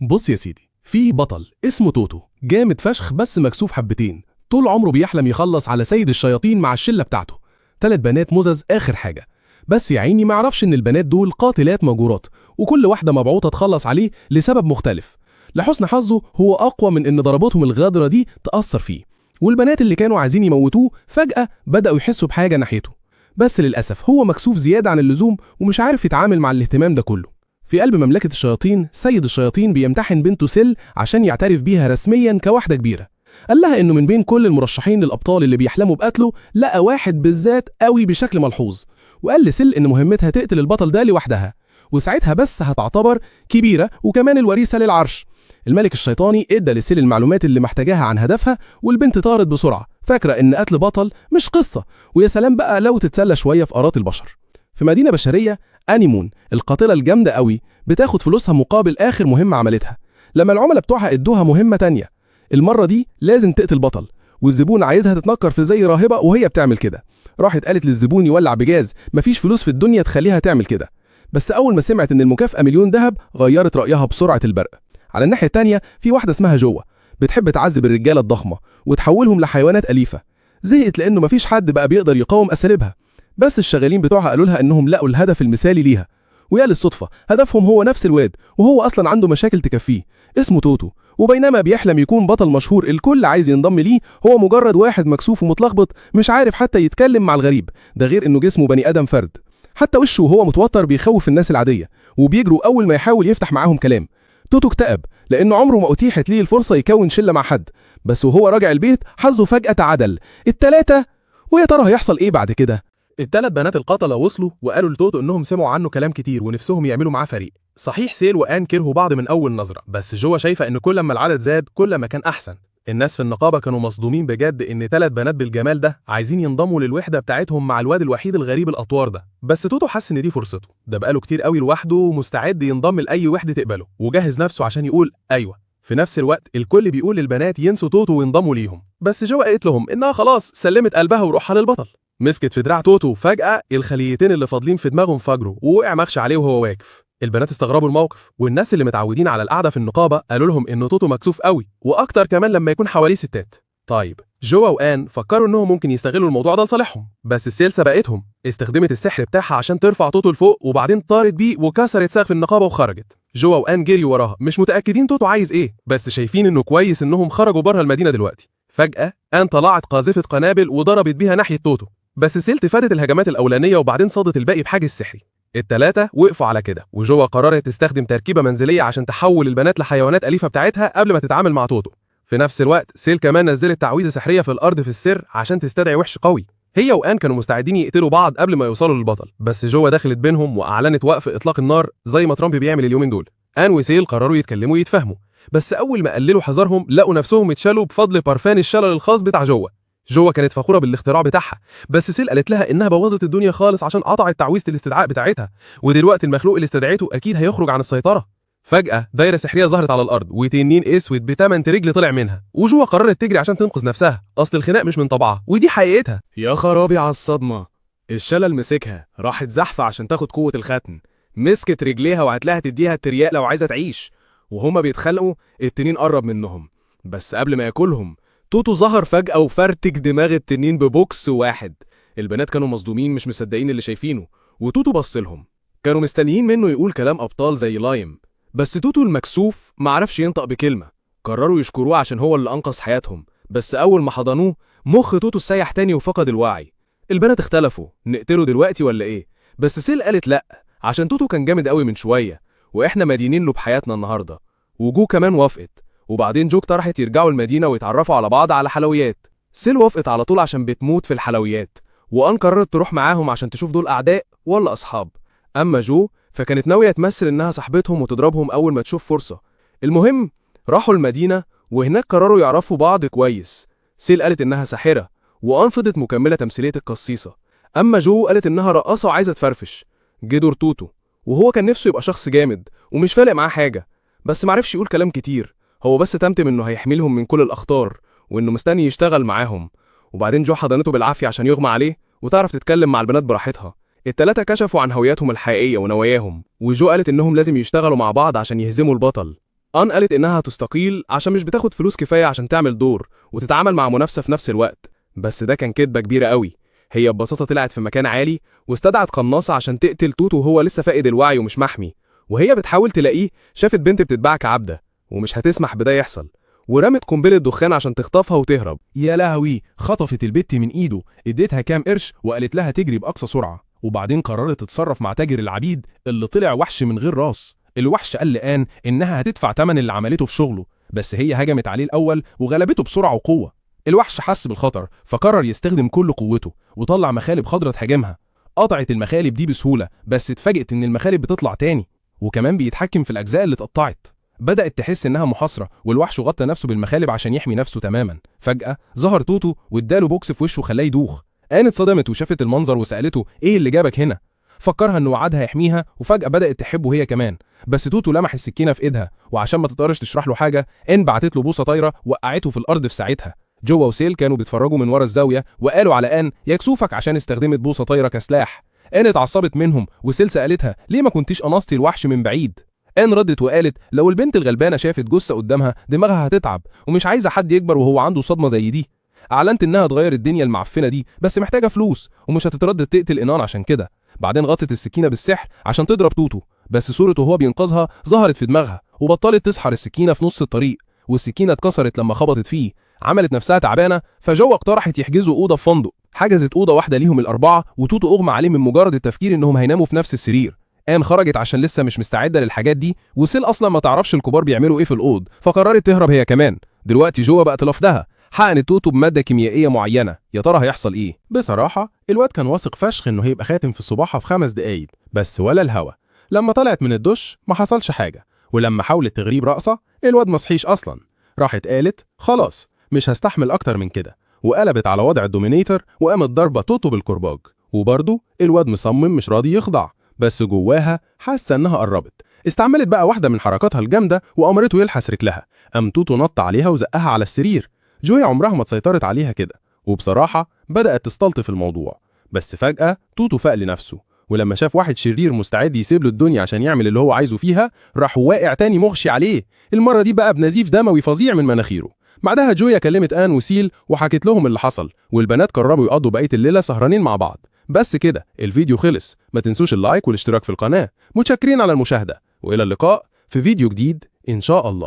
بص يا سيدي، في بطل اسمه توتو جامد فشخ بس مكسوف حبتين. طول عمره بيحلم يخلص على سيد الشياطين مع الشلة بتاعته. 3 بنات مزز آخر حاجة. بس يا عيني ما يعرفش ان البنات دول قاتلات مجورات، وكل واحدة مبعوثة تخلص عليه لسبب مختلف. لحسن حظه هو أقوى من ان ضرباتهم الغادرة دي تأثر فيه، والبنات اللي كانوا عايزين يموتوه فجأة بدأوا يحسوا بحاجة ناحيته. بس للأسف هو مكسوف زيادة عن اللزوم ومش عارف يتعامل مع الاهتمام ده كله. في قلب مملكة الشياطين، سيد الشياطين بيمتحن بنته سيل عشان يعترف بيها رسميا كواحدة كبيرة. قال لها انه من بين كل المرشحين للأبطال اللي بيحلموا بقتله لقى واحد بالذات قوي بشكل ملحوظ، وقال لسيل ان مهمتها تقتل البطل ده لوحدها، وساعتها بس هتعتبر كبيرة وكمان الوريثة للعرش. الملك الشيطاني ادى لسيل المعلومات اللي محتاجاها عن هدفها، والبنت طارت بسرعة فاكرة ان قتل بطل مش قصة، ويا سلام بقى لو تتسلى شوية في آراء البشر. في مدينة بشرية، أنيمون القاتلة الجامدة قوي بتاخد فلوسها مقابل آخر مهمة عملتها. لما العملاء بتوعها ادوها مهمة تانية، المرة دي لازم تقتل بطل، والزبون عايزها تتنكر في زي راهبة وهي بتعمل كده. راحت قالت للزبون يولع بجاز، مفيش فلوس في الدنيا تخليها تعمل كده. بس أول ما سمعت إن المكافأة مليون ذهب غيرت رأيها بسرعة البرق. على الناحية التانية في واحدة اسمها جوه، بتحب تعذب الرجالة الضخمة وتحولهم لحيوانات أليفة. زهقت لأنه مفيش حد بقى بيقدر يقاوم أساليبها، بس الشغالين بتوعها قالوا لها انهم لقوا الهدف المثالي ليها. ويا للصدفه هدفهم هو نفس الواد، وهو اصلا عنده مشاكل تكفيه، اسمه توتو. وبينما بيحلم يكون بطل مشهور الكل عايز ينضم ليه، هو مجرد واحد مكسوف ومتلخبط مش عارف حتى يتكلم مع الغريب، ده غير انه جسمه بني ادم فرد. حتى وشه وهو متوتر بيخوف الناس العاديه، وبيجروا اول ما يحاول يفتح معاهم كلام. توتو اكتئب لانه عمره ما اتيحت ليه الفرصه يكون شله مع حد، بس وهو راجع البيت حظه فجاه تعادل التلاته. ويا ترى هيحصل ايه بعد كده؟ ال3 بنات القتلة وصلوا وقالوا لتوتو انهم سمعوا عنه كلام كتير ونفسهم يعملوا معاه فريق. صحيح سيل وآن كرهوا بعض من اول نظرة، بس جوا شايفة ان كل ما العدد زاد كل ما كان احسن. الناس في النقابة كانوا مصدومين بجد ان 3 بنات بالجمال ده عايزين ينضموا للوحدة بتاعتهم مع الواد الوحيد الغريب الاطوار ده. بس توتو حس ان دي فرصته، ده بقاله كتير قوي لوحده ومستعد ينضم لاي وحدة تقبله، وجهز نفسه عشان يقول ايوه. في نفس الوقت الكل بيقول للبنات ينسوا توتو وينضموا ليهم، بس جوا قالت لهم انها خلاص سلمت قلبها وروحها للبطل. مسكت في دراع توتو، فجأة الخليتين اللي فاضلين في دماغه انفجروا ووقع مغشى عليه وهو واقف. البنات استغربوا الموقف، والناس اللي متعودين على القعدة في النقابة قالوا لهم ان توتو مكسوف قوي، واكتر كمان لما يكون حواليه ستات. طيب جوا وآن فكروا انهم ممكن يستغلوا الموضوع ده لصالحهم، بس السيل سبقتهم، استخدمت السحر بتاعها عشان ترفع توتو لفوق، وبعدين طارت بيه وكسرت سقف النقابة وخرجت. جوا وآن جريوا وراها مش متأكدين توتو عايز ايه، بس شايفين انه كويس انهم خرجوا بره المدينة دلوقتي. فجأة آن طلعت قاذفة قنابل وضربت بيها ناحية توتو، بس سيل فادت الهجمات الأولانية وبعدين صادت الباقي بحاجز سحري. ال3 وقفوا على كده، وجوا قررت تستخدم تركيبة منزلية عشان تحول البنات لحيوانات أليفة بتاعتها قبل ما تتعامل مع توتو. في نفس الوقت سيل كمان نزلت تعويذة سحرية في الأرض في السر عشان تستدعي وحش قوي. هي وآن كانوا مستعدين يقتلوا بعض قبل ما يوصلوا للبطل، بس جوا دخلت بينهم وأعلنت وقف إطلاق النار زي ما ترامب بيعمل اليومين دول. آن وسيل قرروا يتكلموا ويتفاهموا، بس أول ما قللوا حذرهم لقوا نفسهم اتشالوا بفضل بارفان الشلل الخاص بتاع جوا كانت فخورة بالاختراع بتاعها، بس سيل قالت لها انها بوظت الدنيا خالص عشان قطعت تعويذة الاستدعاء بتاعتها، ودلوقتي المخلوق اللي استدعيته اكيد هيخرج عن السيطرة. فجأة دايرة سحرية ظهرت على الارض وتنين اسود ب8 رجل طلع منها، وجوا قررت تجري عشان تنقذ نفسها، اصل الخناق مش من طبعها ودي حقيقتها. يا خرابي على الصدمة. الشلل مسكها، راحت زحفة عشان تاخد قوة الختم، مسكت رجليها وهتلاها تديها الترياق لو عايزة تعيش. وهما بيتخلقوا التنين قرب منهم، بس قبل ما ياكلهم توتو ظهر فجأة وفرتك دماغ التنين ببوكس واحد. البنات كانوا مصدومين مش مصدقين اللي شايفينه، وتوتو بصلهم، كانوا مستنيين منه يقول كلام أبطال زي لايم، بس توتو المكسوف معرفش ينطق بكلمة. قرروا يشكروه عشان هو اللي أنقذ حياتهم، بس أول ما حضنوه مخ توتو سيح تاني وفقد الوعي. البنات اختلفوا نقتله دلوقتي ولا إيه، بس سيل قالت لأ عشان توتو كان جامد قوي من شوية وإحنا مدينين له بحياتنا النهاردة. وجو كمان وافقت، وبعدين جو اقترحت يرجعوا المدينة ويتعرفوا على بعض على حلويات. سيل وافقت على طول عشان بتموت في الحلويات، وآن قررت تروح معاهم عشان تشوف دول أعداء ولا أصحاب. أما جو فكانت ناوية تمثل إنها صاحبتهم وتضربهم أول ما تشوف فرصة. المهم راحوا المدينة وهناك قرروا يعرفوا بعض كويس. سيل قالت إنها ساحرة، وآن فضلت مكملة تمثيلية القصيصة. أما جو قالت إنها رقاصة وعايزة تفرفش. جه دور توتو، وهو كان نفسه يبقى شخص جامد ومش فارق معاه حاجة، بس معرفش يقول كلام كتير، هو بس تمتم إنه هيحميلهم من كل الأخطار وإنه مستني يشتغل معاهم. وبعدين جو حضنته بالعافية عشان يغمى عليه وتعرف تتكلم مع البنات براحتها. ال3 كشفوا عن هوياتهم الحقيقية ونواياهم، وجو قالت إنهم لازم يشتغلوا مع بعض عشان يهزموا البطل. آن قالت إنها هتستقيل عشان مش بتاخد فلوس كفاية عشان تعمل دور وتتعامل مع منافسة في نفس الوقت، بس ده كان كدبة كبيرة قوي. هي ببساطة طلعت في مكان عالي واستدعت قناصة عشان تقتل توتو وهو لسه فاقد الوعي ومش محمي، وهي بتحاول تلاقيه شافت بنت بتتباع كعبدة ومش هتسمح بده يحصل، ورمت قنبلة دخان عشان تخطفها وتهرب. يا لهوي، خطفت البت من ايده، اديتها كام قرش وقالت لها تجري باقصى سرعه، وبعدين قررت تتصرف مع تاجر العبيد اللي طلع وحش من غير راس. الوحش قال لآن انها هتدفع ثمن اللي عملته في شغله، بس هي هجمت عليه الاول وغلبته بسرعه وقوه. الوحش حس بالخطر فقرر يستخدم كل قوته وطلع مخالب خضرا تهاجمها. قطعت المخالب دي بسهوله، بس اتفاجئت ان المخالب بتطلع تاني وكمان بيتحكم في الاجزاء اللي اتقطعت. بدأت تحس إنها محاصرة، والوحش غطى نفسه بالمخالب عشان يحمي نفسه تماما. فجأة ظهر توتو واداله بوكس في وشه خلاه يدوخ. آن اتصدمت وشافت المنظر وسألته إيه اللي جابك هنا؟ فكرها إنه وعدها يحميها، وفجأة بدأت تحبه هي كمان. بس توتو لمح السكينة في إيدها، وعشان ما تقدرش تشرح له حاجة آن بعتت له بوصة طايرة وقعته في الأرض في ساعتها. جوا وسيل كانوا بيتفرجوا من ورا الزاوية وقالوا على آن يكسوفك عشان استخدمت بوصة طايرة كسلاح. آن اتعصبت منهم وسيل سألتها ليه ما كنتيش قنصتي الوحش من بعيد؟ آن ردت وقالت لو البنت الغلبانة شافت جثة قدامها دماغها هتتعب ومش عايزة حد يكبر وهو عنده صدمة زي دي. أعلنت إنها تغير الدنيا المعفنة دي بس محتاجة فلوس ومش هتتردد تقتل إنان عشان كده. بعدين غطت السكينة بالسحر عشان تضرب توتو، بس صورته وهو بينقذها ظهرت في دماغها وبطلت تسحر السكينة في نص الطريق، والسكينة اتكسرت لما خبطت فيه. عملت نفسها تعبانة فجو اقترحت يحجزوا أوضة في فندق. حجزت أوضة واحدة ليهم الأربعة، وتوتو أغمى عليه من مجرد التفكير إنهم هيناموا في نفس السرير. آن خرجت عشان لسه مش مستعدة للحاجات دي، وسيل أصلا ما تعرفش الكبار بيعملوا إيه في الأوض، فقررت تهرب هي كمان. دلوقتي جوا بقت لوحدها، حقنت توتو بمادة كيميائية معينة. يا ترى هيحصل إيه؟ بصراحة الواد كان واثق فشخ إنه هيبقى خاتم في الصباحة في 5 دقايق، بس ولا الهوا. لما طلعت من الدش ما حصلش حاجة، ولما حاولت تغريب رقصة الواد ما صحيش أصلا. راحت قالت خلاص مش هستحمل أكتر من كده، وقلبت على وضع الدومينيتور وقامت ضربة توتو بالكرباج. وبرضه الواد مصمم مش راضي يخضع، بس جواها حاسة إنها قربت. استعملت بقى واحدة من حركاتها الجامدة وأمرته يلحس رجلها. قام توتو نط عليها وزقها على السرير. جوي عمرها ما سيطرت عليها كده، وبصراحة بدأت تستلطف الموضوع. بس فجأة توتو فاق لنفسه، ولما شاف واحد شرير مستعد يسيب له الدنيا عشان يعمل اللي هو عايزه فيها راح واقع تاني مغشي عليه، المرة دي بقى بنزيف دموي فظيع من مناخيره. بعدها جويا كلمت آن وسيل وحكت لهم اللي حصل، والبنات قرروا يقضوا بقية الليلة سهرانين مع بعض. بس كده الفيديو خلص. ما تنسوش اللايك والاشتراك في القناة. متشكرين على المشاهدة، وإلى اللقاء في فيديو جديد إن شاء الله.